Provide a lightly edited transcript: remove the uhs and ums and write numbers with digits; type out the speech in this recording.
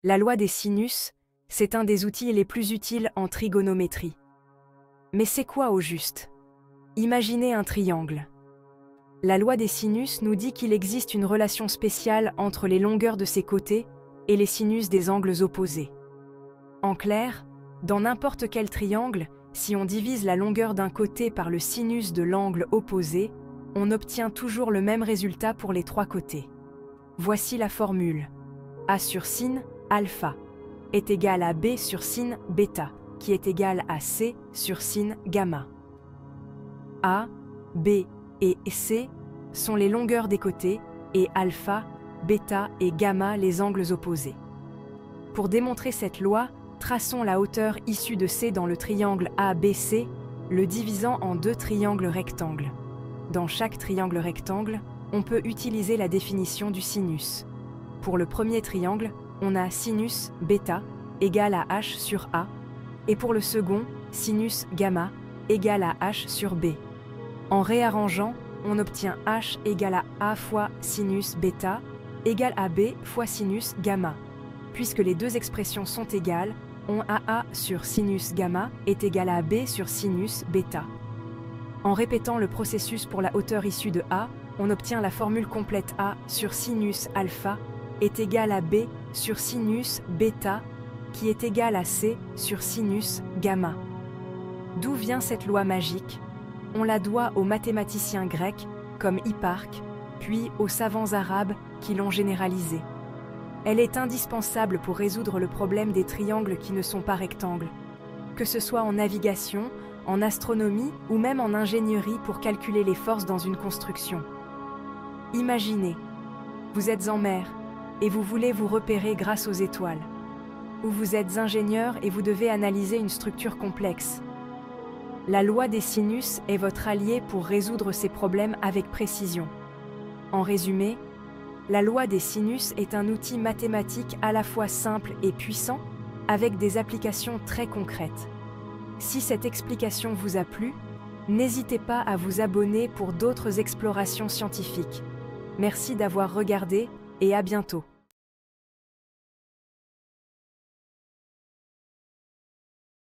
La loi des sinus, c'est un des outils les plus utiles en trigonométrie. Mais c'est quoi au juste? Imaginez un triangle. La loi des sinus nous dit qu'il existe une relation spéciale entre les longueurs de ses côtés et les sinus des angles opposés. En clair, dans n'importe quel triangle, si on divise la longueur d'un côté par le sinus de l'angle opposé, on obtient toujours le même résultat pour les trois côtés. Voici la formule. A sur sin alpha est égal à B sur sin bêta, qui est égal à C sur sin gamma. A, B et C sont les longueurs des côtés et alpha, bêta et gamma les angles opposés. Pour démontrer cette loi, traçons la hauteur issue de C dans le triangle ABC, le divisant en deux triangles rectangles. Dans chaque triangle rectangle, on peut utiliser la définition du sinus. Pour le premier triangle, on a sinus bêta égale à H sur A, et pour le second, sinus gamma égale à H sur B. En réarrangeant, on obtient H égale à A fois sinus bêta égale à B fois sinus gamma. Puisque les deux expressions sont égales, on AA sur sinus gamma est égal à B sur sinus bêta. En répétant le processus pour la hauteur issue de A, on obtient la formule complète A sur sinus alpha est égal à B sur sinus bêta qui est égal à C sur sinus gamma. D'où vient cette loi magique? On la doit aux mathématiciens grecs comme Hipparque, puis aux savants arabes qui l'ont généralisée. Elle est indispensable pour résoudre le problème des triangles qui ne sont pas rectangles, que ce soit en navigation, en astronomie ou même en ingénierie pour calculer les forces dans une construction. Imaginez, vous êtes en mer et vous voulez vous repérer grâce aux étoiles. Ou vous êtes ingénieur et vous devez analyser une structure complexe. La loi des sinus est votre allié pour résoudre ces problèmes avec précision. En résumé, la loi des sinus est un outil mathématique à la fois simple et puissant, avec des applications très concrètes. Si cette explication vous a plu, n'hésitez pas à vous abonner pour d'autres explorations scientifiques. Merci d'avoir regardé et à bientôt.